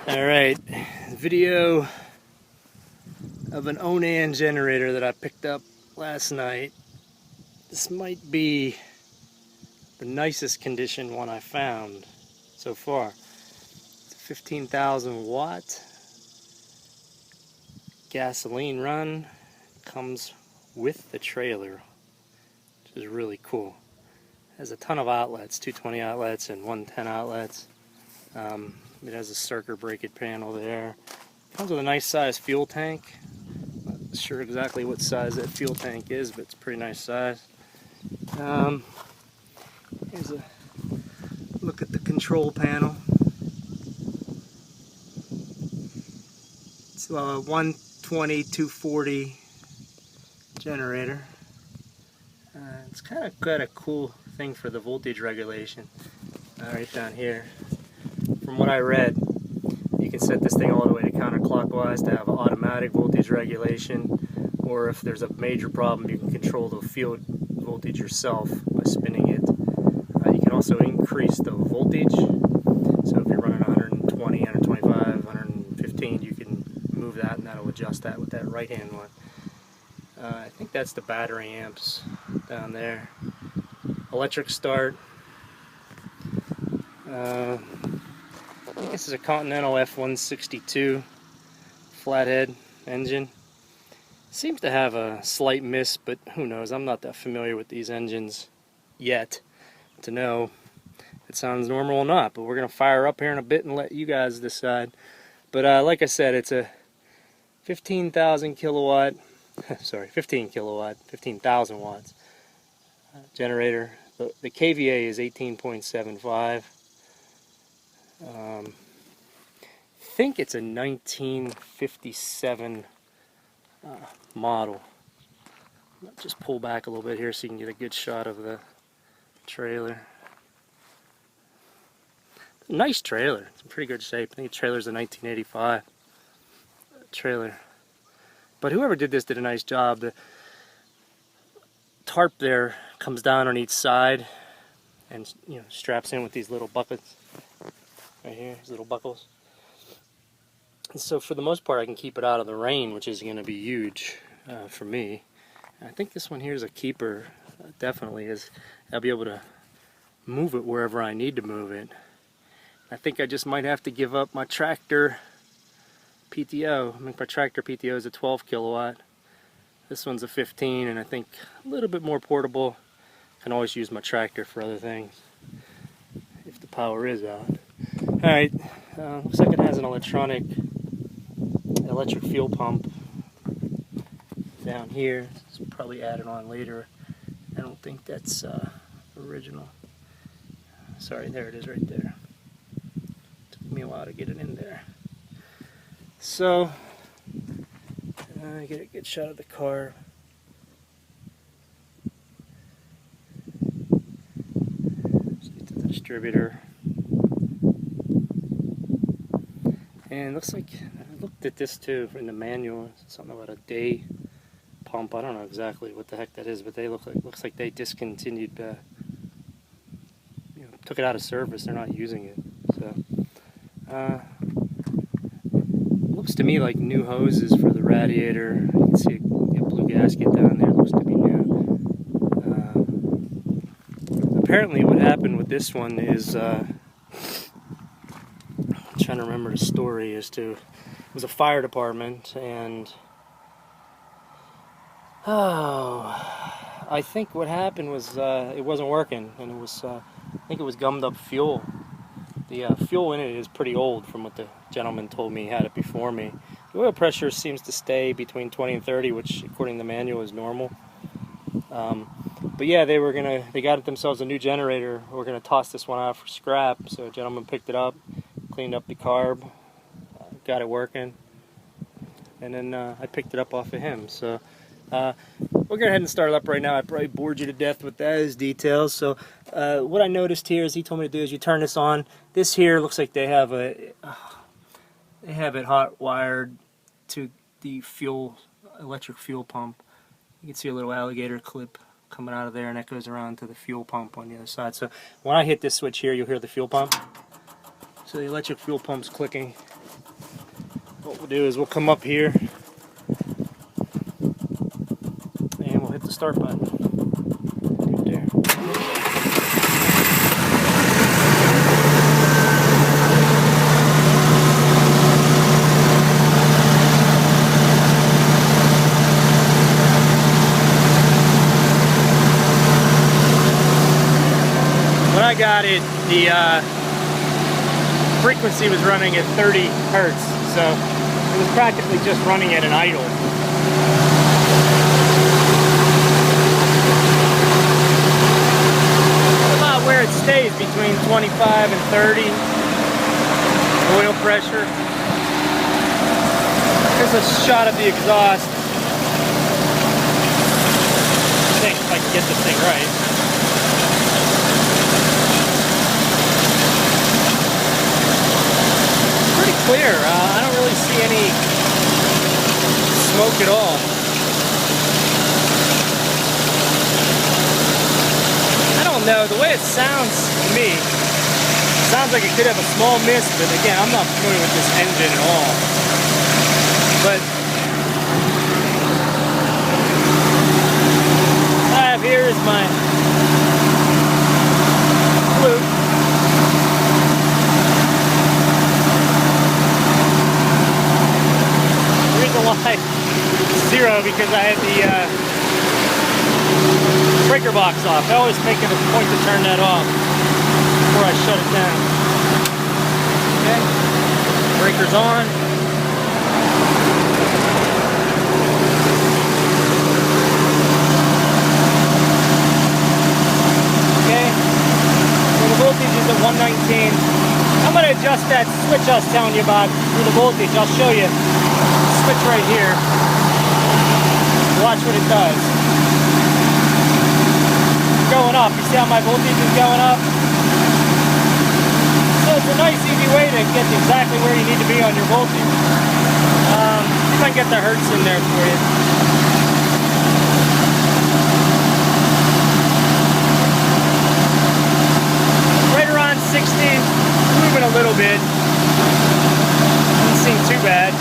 Alright, video of an Onan generator that I picked up last night. This might be the nicest condition one I found so far. It's a 15,000 watt gasoline run. Comes with the trailer, which is really cool. It has a ton of outlets, 220 outlets and 110 outlets. It has a circuit breaker panel there. Comes with a nice size fuel tank. Not sure exactly what size that fuel tank is, but it's a pretty nice size. Here's a look at the control panel. It's a 120 240 generator. It's kind of got a cool thing for the voltage regulation right down here. From what I read, you can set this thing all the way to counterclockwise to have automatic voltage regulation, or if there's a major problem, you can control the field voltage yourself by spinning it. You can also increase the voltage, so if you're running 120, 125, 115, you can move that and that'll adjust that with that right hand one. I think that's the battery amps down there. Electric start. I think this is a Continental F162 flathead engine. Seems to have a slight miss, but who knows? I'm not that familiar with these engines yet to know if it sounds normal or not. But we're going to fire up here in a bit and let you guys decide. But like I said, it's a 15,000 kilowatt, sorry, 15 kilowatt, 15,000 watts generator. The kVA is 18.75. I think it's a 1957 model. I'll just pull back a little bit here so you can get a good shot of the trailer. Nice trailer. It's in pretty good shape. I think the trailer's a 1985 trailer. But whoever did this did a nice job. The tarp there comes down on each side and straps in with these little buckets right here, these little buckles. And so for the most part I can keep it out of the rain, which is going to be huge for me. And I think this one here is a keeper, definitely is. I'll be able to move it wherever I need to move it. I think I just might have to give up my tractor PTO. I think my tractor PTO is a 12 kilowatt. This one's a 15, and I think a little bit more portable. I can always use my tractor for other things if the power is out. Alright, looks like it has an electric fuel pump down here. It's probably added on later. I don't think that's original. Sorry, there it is right there. Took me a while to get it in there. So, get a good shot of the car. Let's get to the distributor. And it looks like, I looked at this too in the manual, something about a day pump. I don't know exactly what the heck that is, but they looks like they discontinued, took it out of service. They're not using it. So, looks to me like new hoses for the radiator. You can see a blue gasket down there. Looks to be new. Apparently, what happened with this one is. Trying to remember the story as to, it was a fire department, and I think what happened was it wasn't working, and it was I think it was gummed up fuel. The fuel in it is pretty old, from what the gentleman told me. He had it before me. The oil pressure seems to stay between 20 and 30, which according to the manual is normal. But yeah, they got themselves a new generator. We're gonna toss this one out for scrap. So a gentleman picked it up, cleaned up the carb, got it working, and then I picked it up off of him. So we'll go ahead and start it up right now. I probably bored you to death with those details. So what I noticed here is he told me to do is you turn this on. This here looks like they have it hot wired to the electric fuel pump. You can see a little alligator clip coming out of there, and that goes around to the fuel pump on the other side. So when I hit this switch here, you'll hear the fuel pump. So the electric fuel pump's clicking. what we'll do is we'll come up here and we'll hit the start button. Right there. When I got it, the frequency was running at 30 hertz, so it was practically just running at an idle. About where it stays between 25 and 30 oil pressure. Here's a shot of the exhaust. I think if I can get this thing right. Clear. I don't really see any smoke at all. I don't know, the way it sounds to me, it sounds like it could have a small mist, but again, I'm not familiar with this engine at all. But what I have here is my flute. Why zero? Because I had the breaker box off. I always make it a point to turn that off before I shut it down. Okay, breaker's on. Okay, so the voltage is at 119. I'm going to adjust that switch I was telling you about for the voltage. I'll show you. Switch right here. Watch what it does. It's going up. You see how my voltage is going up? So it's a nice easy way to get exactly where you need to be on your voltage. See if I can get the hertz in there for you. Right around 60. Moving a little bit. Doesn't seem too bad.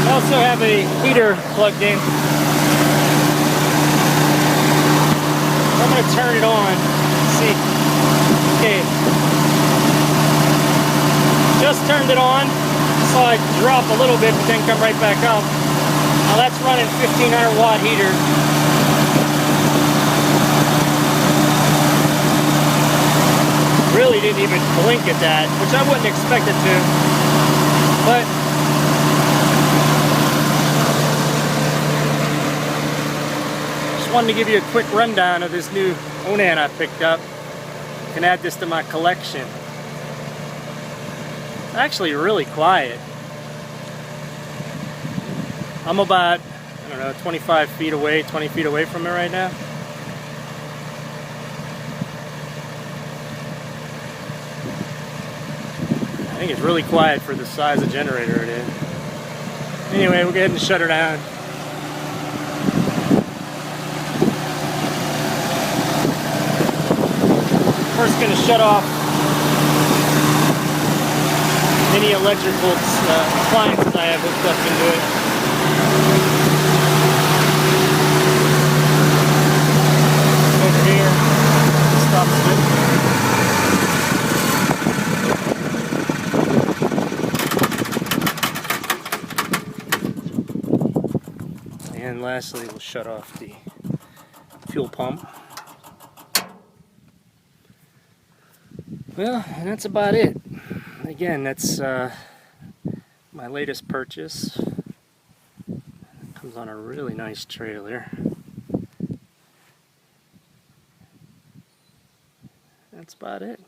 I also have a heater plugged in. I'm going to turn it on. See. Okay. Just turned it on. Saw it drop a little bit, but then come right back up. Now that's running 1500 watt heater. Really didn't even blink at that, which I wouldn't expect it to. But wanted to give you a quick rundown of this new Onan I picked up. I can add this to my collection. It's actually really quiet. I'm about, I don't know, 25 feet away, 20 feet away from it right now. I think it's really quiet for the size of generator it is. Anyway, we'll go ahead and shut her down. First, going to shut off any electrical appliances I have hooked up into it. Over here, stops it. And lastly, we'll shut off the fuel pump. Well, and that's about it. Again, that's my latest purchase. Comes on a really nice trailer. That's about it.